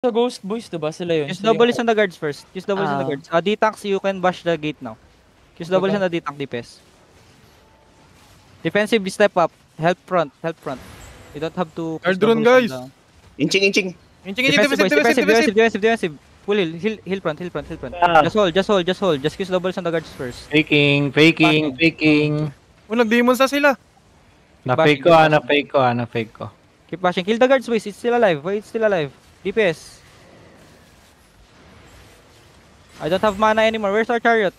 Sa Ghost Boys, diba? Sila yun. Use double on the guards first. Use double on the guards. D-tanks, you can bash the gate now. Use double on the D-tank DPS. Defensive, step up. Help front. Help front. You don't have to push Drone, doubles on guys. the... Inching. Defensive. Full heal front. Just hold. Just use doubles on the guards first. Faking. Unang demons na sila. Na-fake ko. Keep bashing. Kill the guards, boys. It's still alive. Why it's still alive? DPS. I don't have mana anymore. Where's our chariot?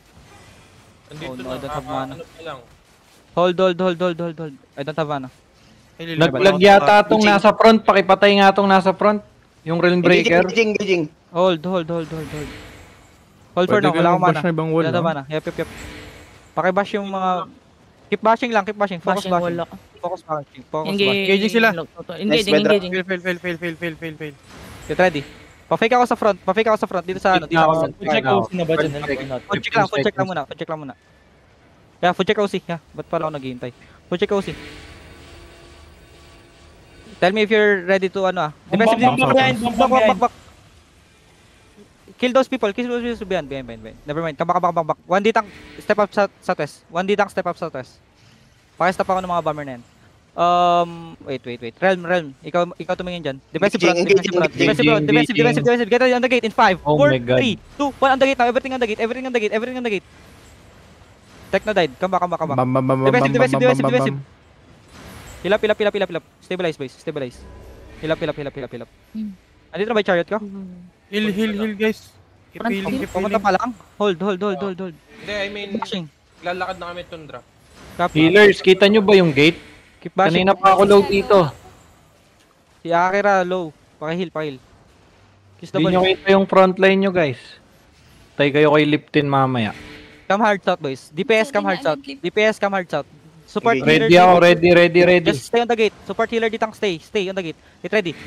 Nandito no, I don't have mana. Ano pa lang? Hold. I don't have mana. Naglag yata tong nasa front. Pakipatay nga tong nasa front. Yung Realm Breaker. Engaging. Hold for now. Wala akong mana. Wala na mana. Yep. Pakibash yung mga... Keep bashing lang. Focus bashing. Focus bashing. Engaging sila. Engaging. Fail. Get ready. Pa-fake ako sa front. Dito sa ano. Dito ako. Check OC na ba dyan? Food check lang muna. Kaya food check OC. Ba't pala ako naghihintay? Food check OC. Tell me if you're ready to defensive. Back. Kill those people behind. Never mind. Come back. 1D tank step up sa west. 1D tank step up sa west. Pakistop ako ng mga bomber na yan. Wait. Realm. Ikaw tumingin dyan. Defensive. Get on the gate in 5, 4, 3, 2, 1 on the gate now. Everything on the gate. Tech na died. Come back. Defensive. Hilap. Stabilize, boys. Hilap. Andito na ba yung chariot ko? Heal, guys. Keep healing. Pumunta pa lang. Hold. Hindi, I mean, Bashing. lalakad na kami tundra. Healers, kita nyo ba yung gate? Keep bashing. Kanina pa ako low dito. Si Akira low. Pakihil. Kiss Hindi double. nyo kita yung frontline nyo, guys. Tay kayo kay Lipton mamaya. Come hard south, boys. DPS come hard south. Support healer. Ready ako, ready. Just stay on the gate. Support healer ditang stay on the gate. Get ready.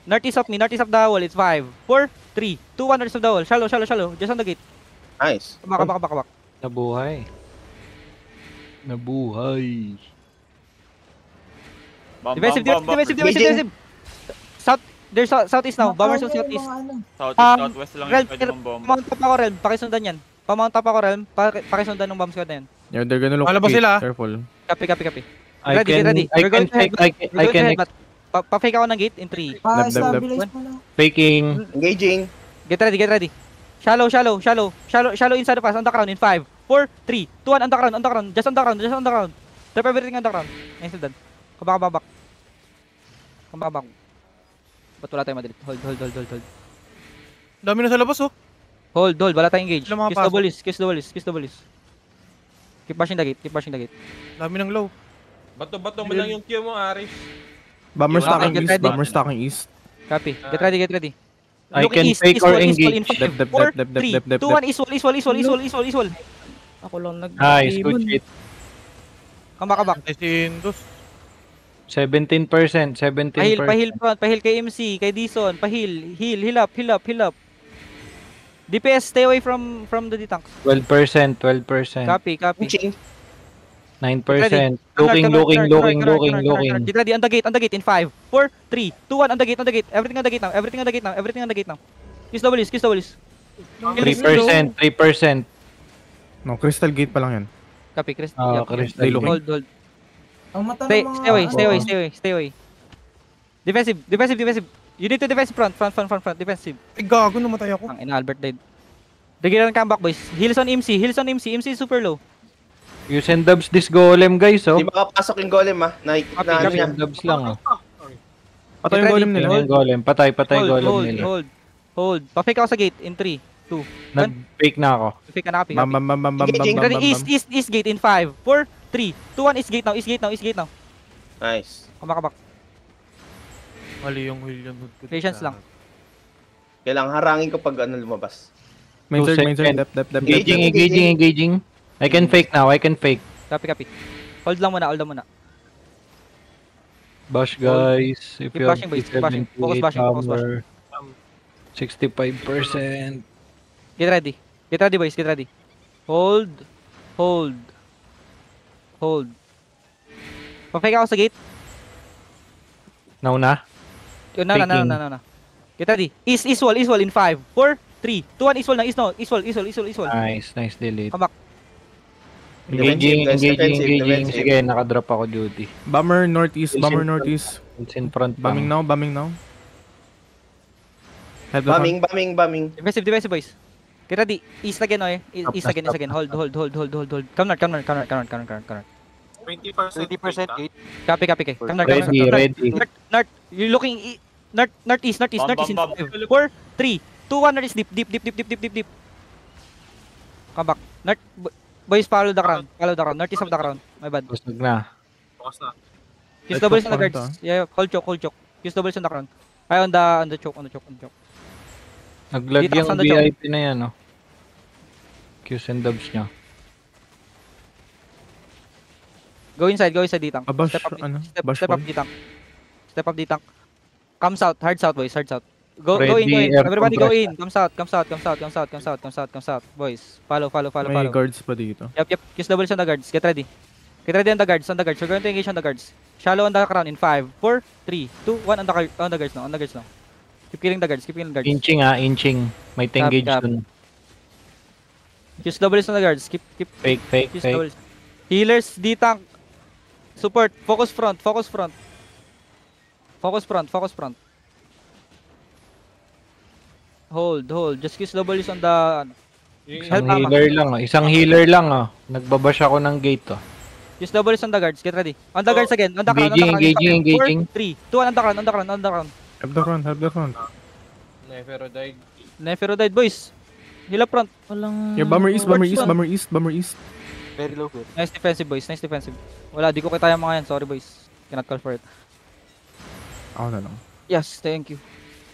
Northeast of the wall. It's 5, 4, 3, 2, 1. Northeast of the wall. Shallow. Just on the gate. Nice. Back. Nabuhay. Defensive. South. There's southeast now. Bombers on southeast. Southwest lang yung pwede mong bomba. Pamount up ako, Realm. Pakisundan yan. Pakisundan ng bomb squad na yan. Yeah, they're gonna look sila. Careful. Copy. I can Pa-fake ako ng gate in 3. Faking. Engaging. Get ready. Shallow inside of us. Underground in 5, 4, 3, 2, 1. Underground. Just underground. Trap everything underground. Nice done. Come back. Ba't wala tayong madalit? Hold. Dami na sa labas, oh. Hold. Wala tayong engage. Sila mga Kiss the ballis. Keep bashing the gate. Dami ng low. Bato mo lang yung Q mo, Aris. Bomber stocking east. Copy. Get ready. I can fake or engage. 4, 3, 2, 1. East wall. Ako lang Nice, good shit. Come back. 17%. Pahil kay MC, kay Dison. Heal up. DPS, stay away from the D-tanks. 12%. Copy. 9%. Looking. Get ready on the gate in 5, 4, 3, 2, 1 on the gate. Everything on the gate now. Kiss doubles. 3%. No, crystal gate pa lang yan. Copy, Chris. Crystal. Hold. Stay away. Defensive. You need to defensive front. Defensive. Ay, gago, namatay ako. Ang ina, Albert died. Regular comeback, boys. Heals on MC. MC is super low. You send dubs this golem, guys, oh. Di makapasok yung golem, ah. Copy. Dubs lang, oh. Patay yung golem nila. Patay golem nila. Hold. Pa-fake ako sa gate in 3, 2. Nag-fake na ako. Fake ka na, copy. East gate in 5, 4, 3, 2, 1. East gate now. Nice. Kumakabak. Mali yung wheel yun. Patience lang. Kailangan harangin ko pag lumabas. Main surge. Engaging. I can fake now. Copy. Hold lang muna. Bash, guys. If Keep you bashing, boys. Keep bashing. Focus bashing. 65%. Get ready, boys. Hold. Pa-fake ako sa gate. Now na? No. Get ready. East wall in 5, 4, 3, 2, 1. East wall na, east wall. Nice delete. Come back. Engaging. Defensive. Sige, nakadrop ako duty. Bomber northeast. It's in front pa. Bombing now. Head the Bombing. Defensive boys. Get ready. East again, oy. East again. Hold. Come north. 20% gate. Copy. Come north. Ready. North. You're looking northeast in Bam. 5, 4, 3, 2, 1. North is deep. Come back. North. Boys, follow the crown. Northeast of the crown. My bad. Busog na. Bukas na. Use doubles on the Choke guards. Yeah, hold choke. Use doubles on the crown. Ay, on the choke. Naglag Dito yung sa the choke. VIP na yan, no? Qs and dubs niya. Go inside ditang. Bash, Step up bashful. ditang. Come south, hard south boys, Go Ready, in. air Everybody go compress. in. Come south. Boys, follow. May guards pa dito. Yep. Use doubles on the guards. Get ready on the guards. We're going to engage on the guards. Shallow on the crown in 5, 4, 3, 2, 1 on the guards now. Keep killing the guards. Inching. May engage Cap. dun. Use doubles on the guards. Keep Fake. use doubles. Healers, D-tank. Support. Focus front. Hold. Just use doubles on the... Isang healer lang, oh. Nagbabash ako ng gate, oh. Use doubles on the guards. Get ready. On the guards again. On the crown. Engaging. 4, 3, 2, 1 on the crown. Help the front. Nephero died. Nephero died, boys. Heal up front. Yeah, bomber east. Very low here. Nice defensive, boys. Wala, di ko kaya mga yan. Sorry, boys. Cannot call for it. Ako na lang. Yes, thank you.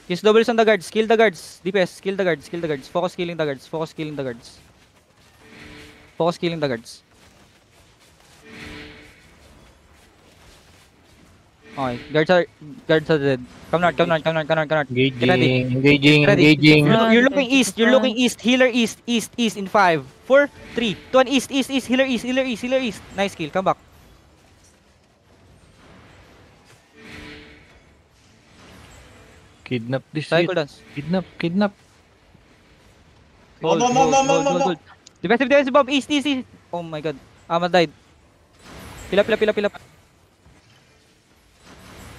Use doubles on the guards. Kill the guards. DPS. Kill the guards. Focus killing the guards. Okay, guards are dead. Come north. Get ready. Engaging. You're looking east. Healer east in 5, 4, 3, 2, 1. East. Healer east. Nice kill. Come back. Kidnap this Cycle shit. dance. Kidnap. Hold. Defensive bomb. East. Oh my god. Ahmad died. Pila.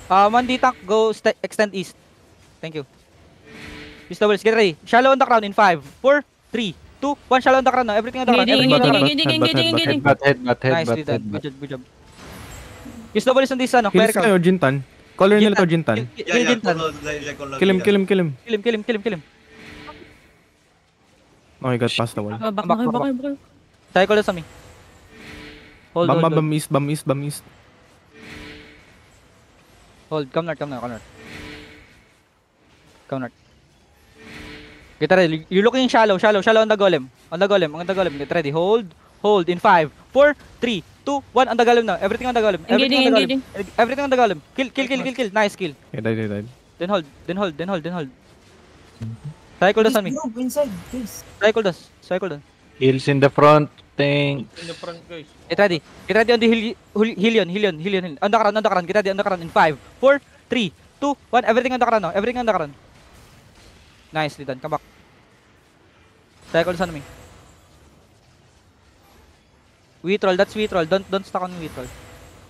One D-tank, go extend east. Thank you. Use doubles, get ready. Shallow on the crown in 5, 4, 3, 2, 1. Shallow on the crown now. Everything on the crown. Engaging. Nicely done. Good job. Use doubles on this, ano? Kills kayo, Jintan. Color nila to, Jintan. Kill Jintan. Kill him. Kill him. Oh, he got past the wall. Back. Cycle sa me. Hold. Bam east. Hold. Come north. Get ready. You're looking shallow on the golem. Get ready. Hold in 5, 4, 3, 2, 1 on the golem now. Everything on the golem. Everything on the golem. Kill. Nice kill. Yeah, died. Then hold. Cycle does on me. Inside, please. Cycle does. Heals in the front. Thanks. In the front, guys. Get ready on the Hillion. On the crown. Get ready on the crown in 5, 4, 3, 2, 1. Everything on the crown now. Nicely done. Come back. Cycle does on me. That's we troll. Don't stuck on we troll.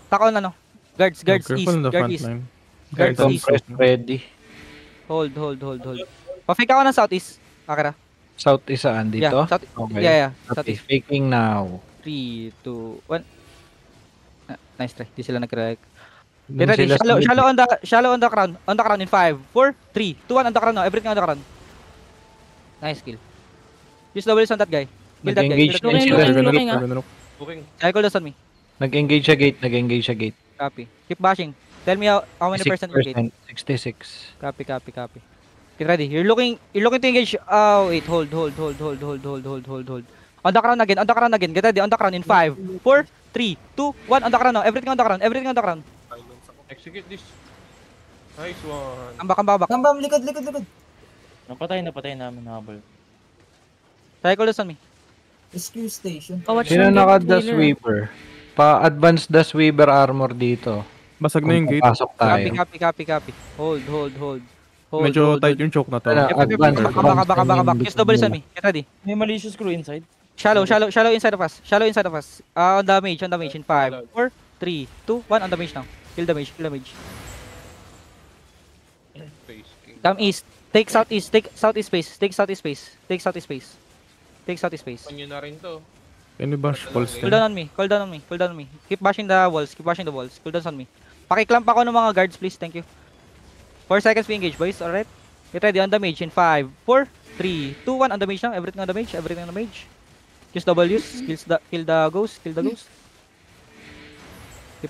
Stuck on ano. Guards Careful east. in the Guard front east. line. Guards Guards east. Compress ready. Hold. Pa-fake ako ng southeast. Akira. South isaan dito? Yeah, south. Okay. Yeah. Southeast. Southeast. Faking now. 3, 2, 1. Nice try. Di sila nag-correct. Dun Get ready. sila sa mid. Shallow on the crown. On the crown in 5, 4, 3, 2, 1 on the crown now. Everything on the crown. Nice kill. Use doubles on that guy. Kill that guy. Nag-engage Kill din that sila. guy. Looking, We're gonna look. Booking. Cycle does on me. Nag-engage sa gate. Copy. Keep bashing. Tell me how many percent you get. 66. Copy. Get ready. You're looking to engage. Oh wait, hold. On the crown again. Get ready on the crown in 5, 4, 3, 2, 1 on the crown now. Everything on the crown. Execute this. Nice one. Come back. Kambam, likod. Napatay namin habol. Cycle does on me. Rescue station. Sino naka-Dust Weaver? Pa-advance Dust Weaver armor dito. Basag na yung gate. Pasok tayo. Copy. Hold. Medyo tight yung choke na to. Wala. Advance, Baka. Use double on me. Get ready. May malicious crew inside. Shallow inside of us. Shallow inside of us. On the mage in 5, 4, 3, 2, 1 on the mage now. Kill the mage. Face king. Come east. Take southeast space. Panyo na rin to. Can we bash pulse Cool din? down on me. Keep bashing the walls. Cool down on me. Pakiclamp ako ng mga guards please. Thank you. 4 seconds we engage boys. Alright. Get ready on the mage in 5, 4, 3, 2, 1 on the mage now. Everything on the mage. Use W's. Kill the ghost. Keep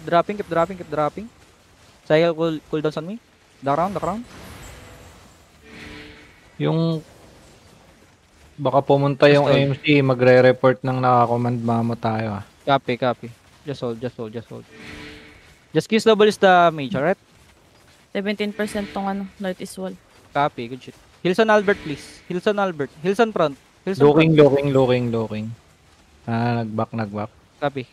dropping. Cycle cool down on me. The crown. Yung baka pumunta yung AMC, magre-report ng naka-command mamo tayo ah. Copy. Just hold. Just kiss double is the mage, alright? 17% tong northeast wall. Copy, good shit. Hilson Albert, please. Hilson front. Looking. Nag-back. Copy.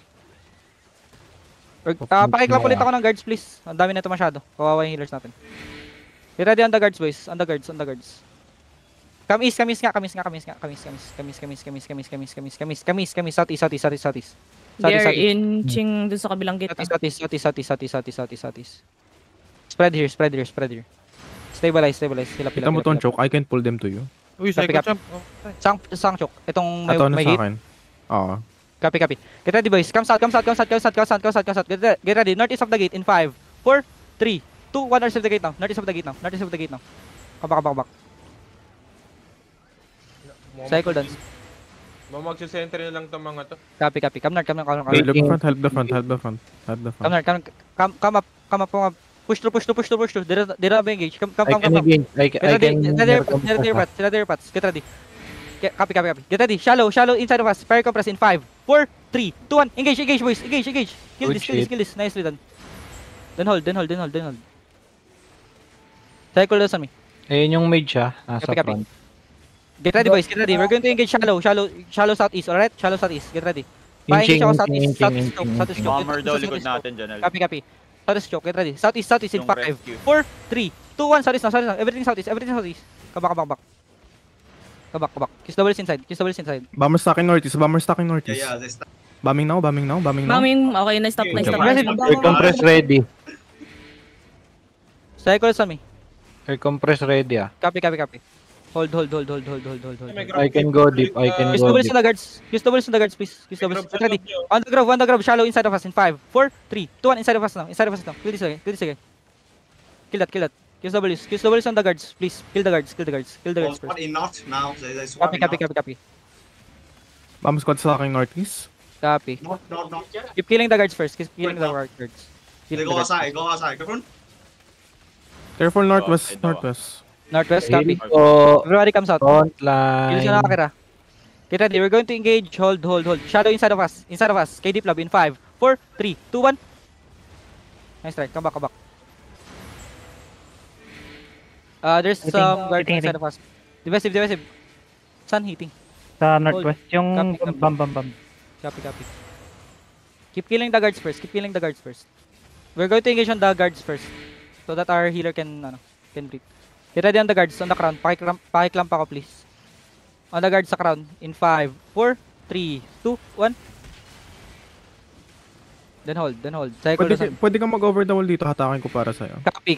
Pakiclamp ulit ako ng guards, please. Ang dami na ito masyado. Kawawa yung healers natin. Get ready on the guards, boys. On the guards. Come east nga. Southeast. They're inching dun sa kabilang gate. Southeast. Spread here. Stabilize. Kita mo tong choke, I can pull them to you. Uy, Copy. psycho champ. Sang choke. Itong Ito na may sa hit. akin. Oo. Copy. Get ready, boys. Come south. Get ready. Northeast of the gate in 5, 4, 3, 2, 1. Northeast of the gate now. Come back. Cycle dance. Magsi-center na lang tong mga to. Copy. Come north. Help the front. Come up. Push through. Dira ba engage? Come. I can Get ready. Copy. Get ready. Shallow inside of us. Fire compress in 5, 4, 3, 2, 1. Engage, boys. Engage. Kill this. Nicely done. Then hold. Cycle down on me. Ayun yung mage ah, nasa Copy. front. Get ready, boys. We're going to engage shallow southeast, alright? Shallow southeast. Get ready. Inching. Southeast choke. Bomber daw likod natin, Janel. Copy. Southeast choke. Get ready. Southeast in Yung 5, rescue. 4, 3, 2, 1. Southeast now. Everything southeast. Come back. Kiss doubles inside. Bomber stacking northeast. Bombing now. Okay, na-stop. Air compress ready. Cycles on me. Air compress ready ah. Copy. Hold. I can go deep. Kiss doubles on the guards. Kiss doubles on the guards, please. Get ready. On the grove. Shallow inside of us in 5, 4, 3, 2, 1. Inside of us now. Kill this again. Kill that. Kiss doubles on the guards, please. Kill the guards first. Copy. Bomb squad sa akin northeast. Copy. Keep killing the guards first. Go outside. Careful northwest. Northwest, copy. So, Everybody comes out. front Kill siya line. nakakira. Get ready. We're going to engage. Hold. Shadow inside of us. KD Plub in 5, 4, 3, 2, 1. Nice try. Come back. There's some guards inside of us. Divisive. Sun hitting. Sa northwest, yung Copy. bam. Copy. Keep killing the guards first. We're going to engage on the guards first. So that our healer can breathe. Get ready on the guards, on the crown. Pakiclamp ako please. On the guards sa crown. In 5, 4, 3, 2, 1. Then hold. Cycle down. Pwede kang mag-over the wall dito, hatakin ko para sa'yo. Copy.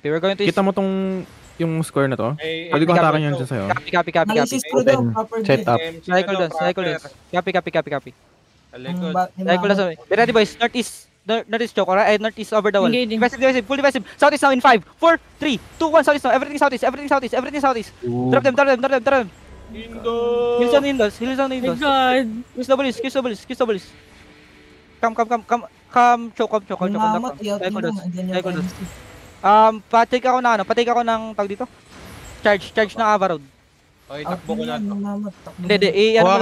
We're going to Kita mo tong yung square na to? Pwede ko hatakin yan dyan sa'yo. Copy. Analysis pro daw, proper Set up. Cycle down. Copy. Alikod. Cycle down. Get ready boys. Northeast choke, alright? Northeast over the wall. Engaging. Divisive, full divisive. Southeast now in 5, 4, 3, 2, 1. Southeast now. Everything southeast. Drop them. Indo! Heals on Indos. My God. Kiss doubles. Come, choke. Nangamat, yaw, Cycle down. Patake ako ng tag dito. Charge ng Ava Road. Okay, takbo ko na to. Hindi. Kuha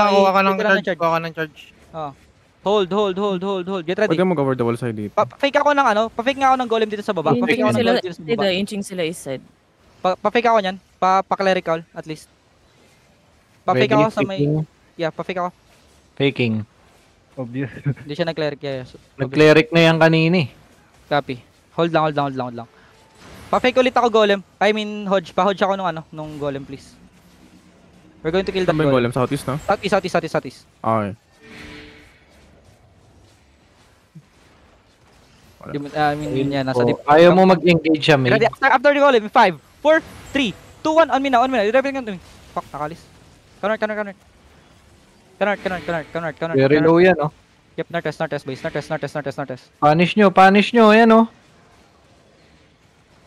ka ng charge. Hold. Get ready. Pwede mag-over the wall sa'yo dito. Pa-fake nga ako ng golem dito sa baba. Inching sila east side. Pa-fake ako niyan. Pa-clerical at least. Pa-fake Ready, ako sa may... faking. Yeah, pa-fake ako. Faking. Obvious. Hindi siya nag-cleric. Yeah. Nag-cleric na yan kanini. Copy. Hold lang. Pa-fake ulit ako golem. I mean, Hodge. Pa-Hodge ako nung golem, please. We're going to kill that Saan ba yung golem. golem? Southeast, no? Southeast. Okay. I mean, yan, nasa deep. Ayaw mo mag-engage siya, Ready, mate. after the golem, 5, 4, 3, 2, 1, on me now. Revenant on me. Fuck, nakalis. Connect. Very low yan, oh. Yep, Northwest base. Northwest. Punish nyo, ayan, oh.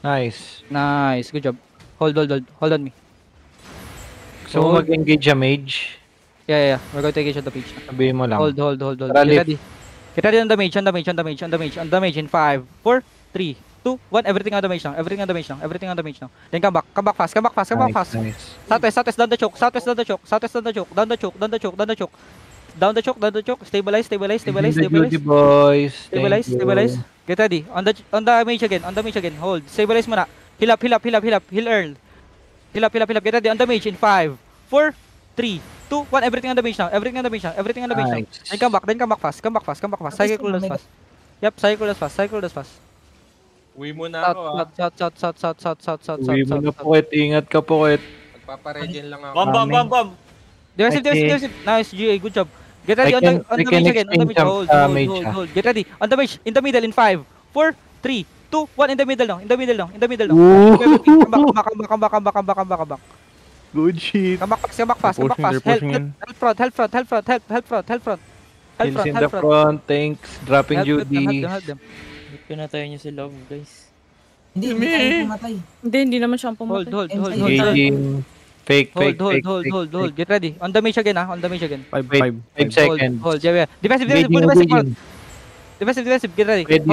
Nice. Nice, good job. Hold on me. Gusto mo mag-engage siya, mage? Yeah. We're going to engage on the page. Sabihin mo lang. Hold. Tara, Get ready. Get ready on the mage in 5, 4, 3, 2, 1. Everything on the mage now. Then come back fast. Nice. Southwest, down the choke. Down the choke. Stabilize. Duty boys. Thank you. Stabilize. Get ready. On the mage again. Hold. Stabilize muna. Heal up. Heal Earl. Heal up. Get ready on the mage in 5, 4, 3, 2, 1. Everything on the mage now. Nice. Then come back fast. Cycle us fast. Yep, cycle us fast. Uwi muna ako South. Uwi mo na, Pukit. Ingat ka, Pukit. Magpaparegen lang ako. Bam! Defensive. Nice, GA. Good job. Get ready I on the can mage again. exchange mage, Hold. Get ready. On the mage. In the middle in 5, 4, 3, 2, 1. In the middle now. Ooh. Come back. Good shit. Come back fast. They're pushing in. Help front. Kills in the front. Thanks. Dropping Judy. Help them. Pinatay niyo si Love, guys. Hindi tayo pumatay. Hindi naman siya ang pumatay. Hold. Engaging. Fake. Hold. Get ready. On the mage again. 5 seconds. Hold. Yeah. Defensive. Defensive. Get ready. Ready.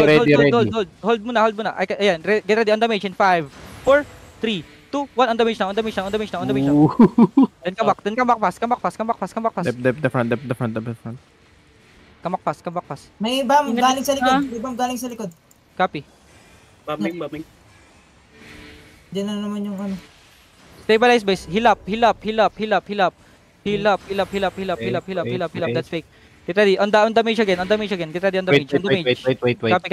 Hold muna. Ayan. Get ready on the mage in 5, 4, 3, 2, 1. On the mage now. Then come back fast. Dep the front. Come back fast. May bomb galing sa likod. Copy. Bombing. Diyan na naman yung ano. Stabilize base. Heal up. That's fake. Get ready. On the mage again. Get ready on the mage. Wait. Copy.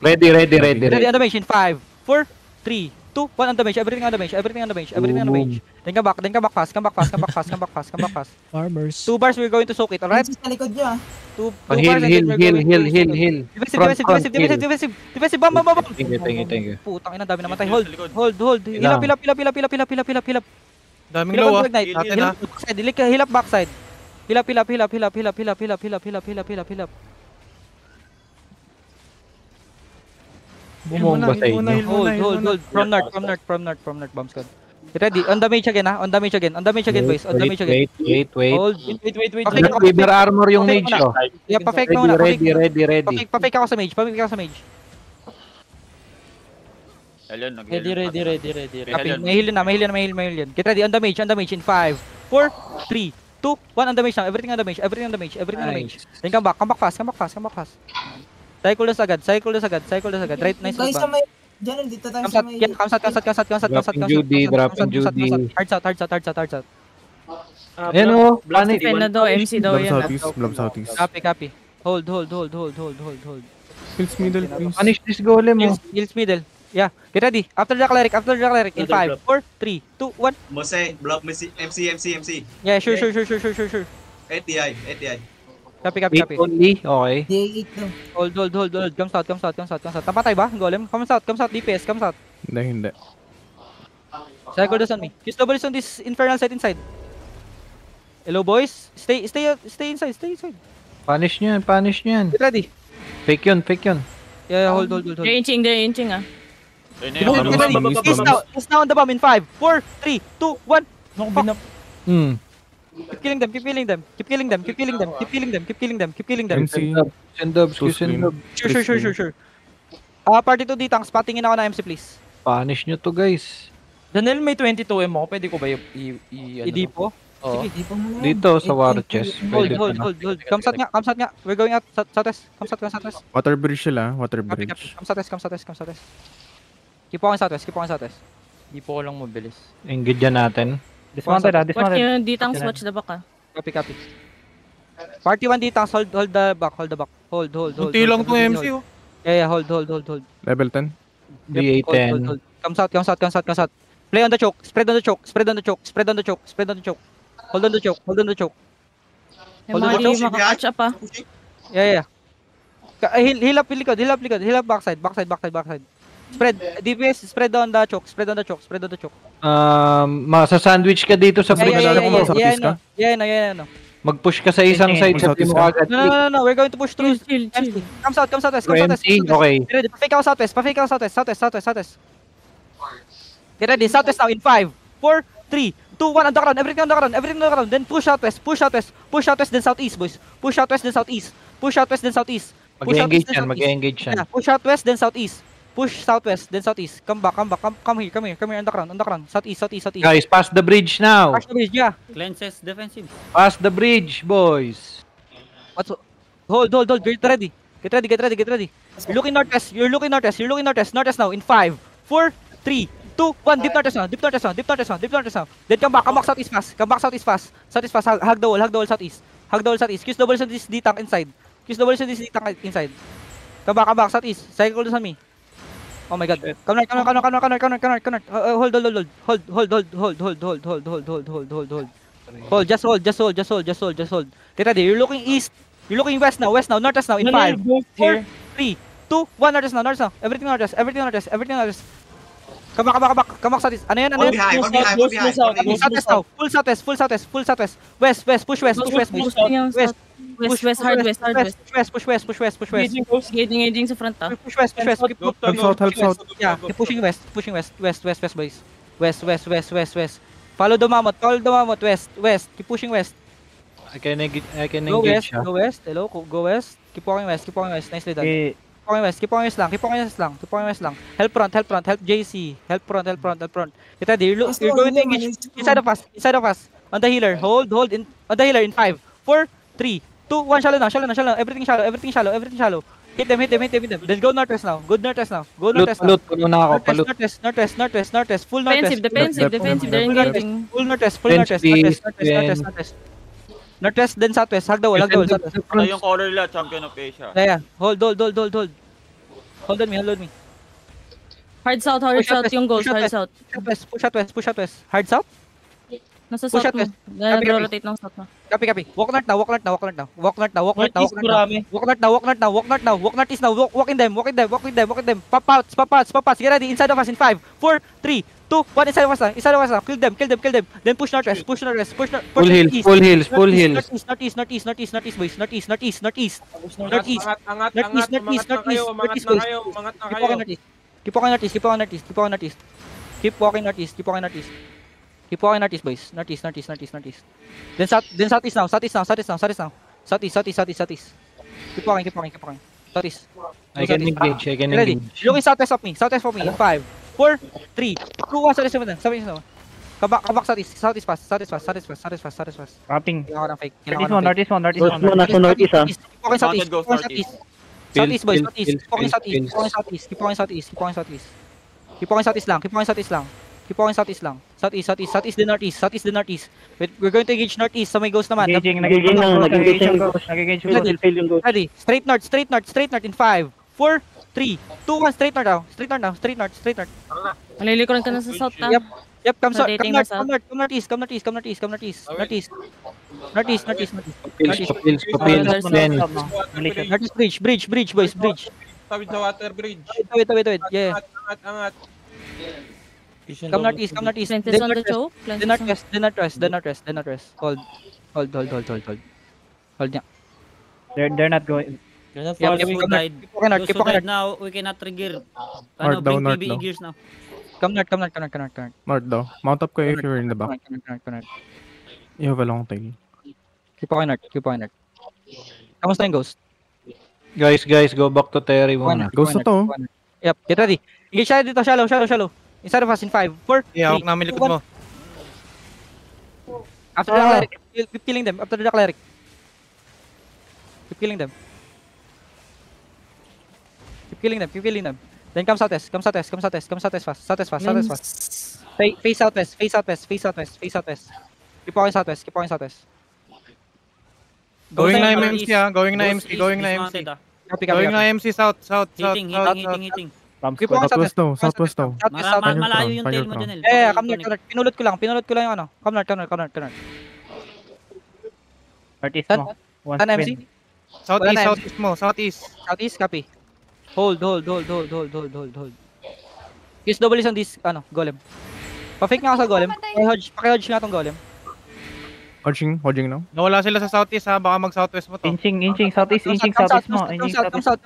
Ready. Get ready on the mage in 5, 4, 3, 2, 1. On the mage. Everything on the mage. Then come back fast. Farmers. 2 bars, we're going to soak it, alright? Sa likod nyo ah. 2 Heal. Defensive. Bam. Thank you. Putang ina, dami namatay. Hold. Heal up. Daming low ah. Heal up backside. Heal up. Bumomba sa inyo. Hold. From north, bomb squad. Get ready. On the mage again, boys. Wait. Hold. Wait. Fever armor yung mage ko. Yeah, pa-fake na muna. Ready. Pa-fake ako sa mage. Ayun, Ready. Copy. May heal yan. Get ready on the mage in 5, 4, 3, 2, 1. On the mage now. Everything on the mage. Then come back fast. Cycle us agad. Right, nice Guys, sa one. may... Diyan, dito tayo sa may... Kamsat. Dropping Judy. Hard shot. Ayan o. Defend na daw, MC daw yan. Blob southeast. Copy. Hold. Kills middle, please. Punish this golem mo. Heals middle. Yeah. Get ready. After the cleric. In 5, 4, 3, 2, 1. Mose, block MC. Yeah, sure. ATI. Copy. 8 only. Okay. D8 daw. Hold. Come south. Tapatay ba? Golem? Come south. DPS. Come south. Hindi. Cycle this on me. Use double on this infernal set inside. Hello, boys. Stay inside. Punish nyo yan. Get ready. Fake yun. Yeah, hold. They're inching ah. Get ready. He's now on the bomb in 5, 4, 3, 2, 1. Keep killing them. MC. Send dubs. Sure. Party 2 D-Tanks, patingin ako na MC please. Punish nyo to, guys. Daniel, may 22 mo. Pwede ko ba Hindi po. Oo. Sige, dito mo na yan. Dito sa war chest. Hold. Pwede Kamsat nga. We're going out. Southwest. Water bridge sila. Copy. Kamsat. Keep on southwest. Hindi po ko lang mabilis. Engage yan natin. Dismounted. Watch nyo, D-Tanks, watch the back ah. Copy. Party 1 D-Tanks, hold the back. Hold. Kunti lang tong MC oh. Yeah, hold. Level 10. BA10. Come south, come south, come south, come south. Play on the choke, spread on the choke, spread on the choke, spread on the choke, spread on the choke. Hold on the choke, hold on the choke. Yung Hold mga on, di hold on. makakatch up ah. Yeah. Heal up likod, heal up backside. Spread, DPS, spread on the choke, spread on the choke. Masa-sandwich ka dito sa bridge. Yeah. Mag-push ka sa isang side, sabi mo agad. No, we're going to push through. Chill. Come south, west. Okay. Get ready, pa-fake out southwest. Get ready, southwest now in 5, 4, 3, 2, 1, on the ground, everything on the ground. Then push southwest, then southeast, boys. Push southwest, then southeast. Mag-engage yan. Yeah, push southwest, then southeast. Come back, come here, on the ground. Southeast. Guys, pass the bridge now. Push the bridge, yeah. Cleanses defensive. Pass the bridge, boys. Hold, get ready. You're looking northwest. Northwest now in 5, 4, 3, 2, 1. Deep northwest now. Then come back southeast fast. Hug the wall southeast. Use double on this D-tank inside. Come back southeast. Cycle on me. Oh my god. Come north. Hold. Hold. Just hold. Get ready. You're looking east. You're looking west now. Northwest now in 5, 4, 3, 2, 1. Northwest now. Everything northwest. Come back southeast. Ano yan? Fall behind. Southwest now. Full southwest. West. Push west. West, hard west. Push west. Gating sa front ah. Push west. Help south. Yeah, keep pushing west, boys. West. Follow the mammoth, west. Keep pushing west. I can Go engage west, siya. go west. Hello, go west. Keep walking west. Nicely done. Okay. Keep walking west lang. Help front. Help JC. Help front. Get ready. You're going to engage inside of us. On the healer. Hold in. On the healer in 5, 4, 3, 2, 1. Shallow now. Everything shallow. Hit them. Then go northwest now. Loot, puno na ako. Palut. Northwest. Full northwest. Defensive. They're engaging. Full northwest. Northwest, then southwest. Hug the wall. Southwest. Ito yung color nila, Champion of Asia. Yeah. Hold. Hold on me. Hard south yung goals. Hard south. Push out west. Hard south? Nasa Push south out mo. west. Nag-rotate ng south na. Copy. Walk north now. Walk north now. Walk north east now. Walk in them. Pop outs. Get ready. Inside of us in 5, 4, 3, 2, 1. Inside of us now. Kill them. Then push northwest. Full heals. Northeast, boys. Northeast. Angat na kayo. Keep walking northeast. Keep walking northeast, boys. Northeast. Then southeast now. Southeast. Keep walking. Southeast. I can engage. Ready. Looking southwest of me. In 5, 4, 3, 2, 1. Southeast now. Come back southeast fast. Wrapping. Kailangan ko ng fake. Northeast one. Northeast. Keep walking southeast. Southeast, boys. Pills. Keep walking southeast lang. Southeast the northeast. We're going to engage northeast. So may ghost naman. Nag-engage yung ghost. Ready. Straight north in 5, 4, 3, 2, 1. Straight north. Malilikuran ka na sa south na. Yep, come Rotating na south. northeast. Northeast bridge, boys. Tawid sa water bridge. Wait. Yeah. Angat. Come northeast. Lenses on the choke. Then northwest. Hold. Hold niya. They're not going. Yep, keep walking north. Now, we cannot trigger. North daw. gears now. Come north. North daw. Mount up kayo if you're in the back. Connect. You have a long tail. Keep walking north. Kamusta yung ghost? Guys, go back to Terry muna. Ghost na to. Yep, get ready. Engage siya dito, shallow. Inside of us in 5, 4, 3, Yeah, hawak namin likod mo. After the cleric, keep killing them. Keep killing them. Then come southwest fast. Face southwest. Keep walking southwest. Going na MC. Copy. Going na MC south. Hitting. Keep walking Southwest daw, southwest daw. Southwest, southwest. Malayo yung Fire tail mo crown. dyan, El. Come north. Pinulot ko lang yung ano. Come north. Northeast Tan- mo. One Tan sprint. MC? Southeast mo, southeast. Southeast, copy. Hold. Kiss double is on this, golem. Pa-fake nga ako sa golem. Paki-hodge nga tong golem. Hodging now. Nawala sila sa southeast ha, baka mag-southwest mo to. Inching southeast mo. Come south.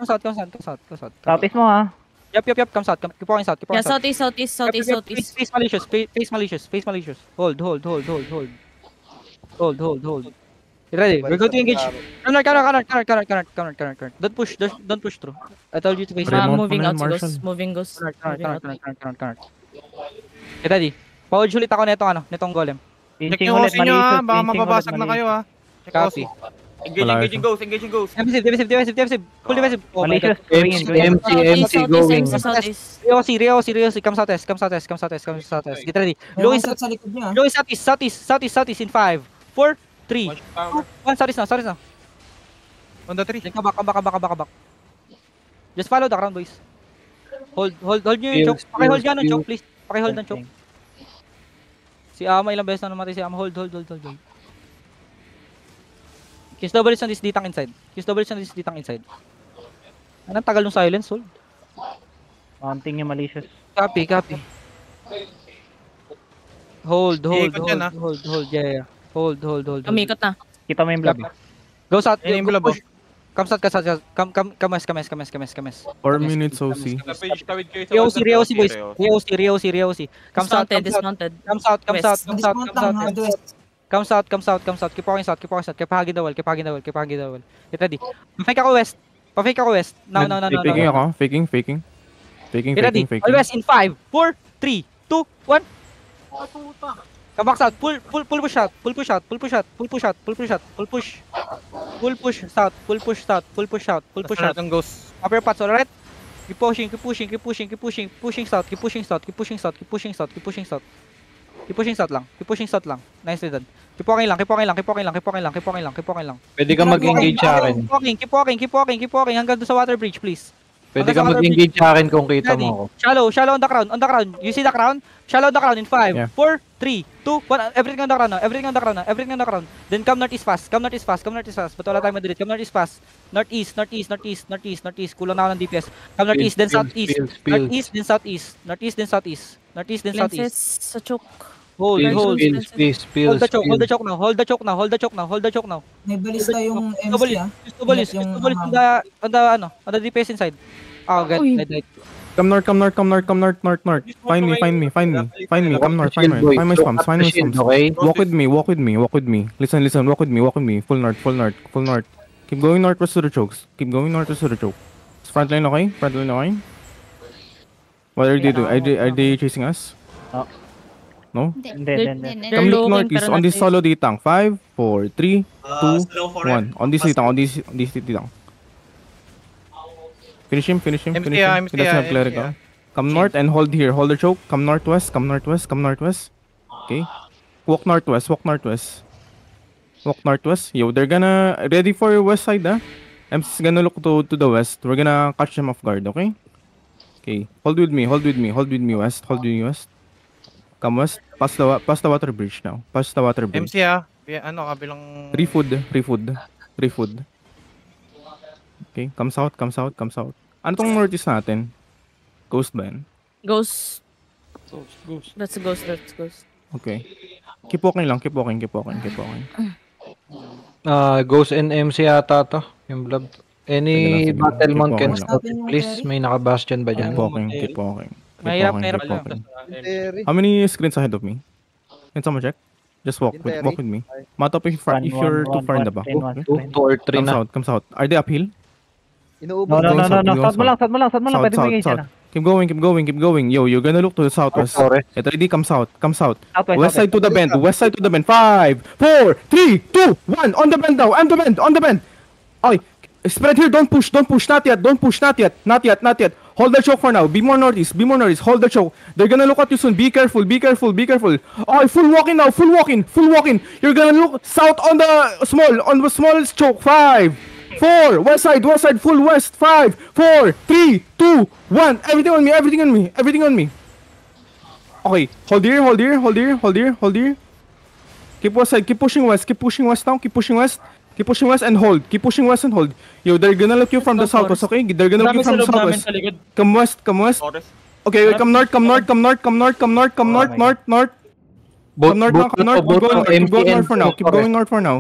Southeast mo ha. Yup, come south. Keep walking south. Yeah, southeast. Face malicious. Hold. Get ready. We're going to engage. Counter. Don't push through. I told you to face. Raymond, Moving out, Marshall. moving goes. Counter. Get ready. Pa-hodge ulit ako netong golem. Check Inching yung ulit, OC nyo ha, malicious. baka Inching mababasag ulit, na kayo ha. Check Copy. OC. Engaging goes. Defensive. Full defensive. Oh my god. Malicious. Go in. MC going. Southeast. Reo, come southwest. Get ready. Low is Sa likod niya. southeast in 5, 4, 3, 2, 1. Southeast now. On the tree. Then come back. Just follow the ground, boys. Hold nyo yung choke. Paki-hold nyo ng choke, please. Paki-hold ng choke. Si Ama, ilang beses na namatay si Ama. Hold. Kiss double is on this ditang inside. Anong tagal ng silence, hold. Mounting yung malicious. Copy. Hold. Iikot yan, ah. Hold. Yeah. Hold. Umikot na. Kita mo yung blob. Go south. Yan yung blob, Push. Come south. Come west. 4 minutes OC. Tawid kayo sa Reo, boys. Reo. Come south. Dismounted. Come south. Dismount lang, hard west. Come south. Keep walking south. Keep hugging the wall. Get ready. Pa-fake ako west. No. Faking ako. Faking. Get ready. All west in 5, 4, 3, 2, 1. Come back south. Pull push out. Pull push south. Ang ghost. Upper paths, alright? Keep pushing south lang. Nicely done. Keep walking lang. Pwede ka mag-engage sa akin. Keep walking hanggang doon sa water bridge, please. Pwede ka mag-engage sa akin kung kita Ready. mo ako. Shallow on the crown. You see the crown? Shallow on the crown in 5, Yeah. 4, 3, 2, 1. Everything on the crown now. Then come northeast fast. But wala tayong madilit. Come northeast fast. Northeast. Kulang na ako ng DPS. Come northeast, then southeast. Northeast, then southeast. Lenses sa choke. Hold. Hold Hold the choke now. May balista yung Double MC it. ah. Just double it on the DPS inside. Oh, good. Uy. Right. Come north. Find me. Come north. Find my spams. Okay? Walk with me. Listen. Walk with me. Full north. Keep going northwest to the chokes. Front line okay? What are they doing? Are they chasing us? No? Hindi. Come look northeast on this solo ditang. 5, 4, 3, 2, 1. On this ditang. Finish him. MCA, He doesn't have clerical. Come north and hold here. Hold the choke. Come northwest. Okay. Walk northwest. Yo, they're gonna ready for your west side, ah. MC's gonna look to the west. We're gonna catch them off guard, okay? Okay. Hold with me, west. Come west. Pass the water bridge now. MC ha. Kabilang... Free food. Okay, come south. Ano tong northeast natin? Ghost ba yan? Ghost. That's a ghost. Okay. Keep walking. Ghost and MC yata to. Yung blob. Any Sige lang. battlemon Keep can walking stop it, please. May naka-bastion ba dyan? Keep walking. Mahirap Keep lang. walking. How many screens ahead of me? Can someone check? Just walk with me. Matop if you're too far in the back. Okay. 2 or 3 na. Come south. Are they uphill? No. South mo lang. Pwede mo engage na. Keep going. Yo, you're gonna look to the southwest. Sorry. Get ready, come south. Southwest. West side to the bend. 5, 4, 3, 2, 1. On the bend now. On the bend. Okay. Spread here. Don't push. Not yet. Hold the choke for now. Be more northeast. Hold the choke. They're gonna look at you soon. Be careful. Okay, full walking now. You're gonna look south on the small choke. 5, 4, west side, full west. 5, 4, 3, 2, 1. Everything on me, everything on me, everything on me. Okay, hold here, hold here, hold here, hold here, hold here. Keep west side, keep pushing west now, keep pushing west. Keep pushing west and hold. Keep pushing west and hold. Yo, they're gonna look you from the southwest, okay? They're gonna look you from the southwest. Come west, come west. Okay, wait, come north, come north, come north, come north, come north, come north, north, north. Come north now, come north. Keep going north for now. Keep going north for now.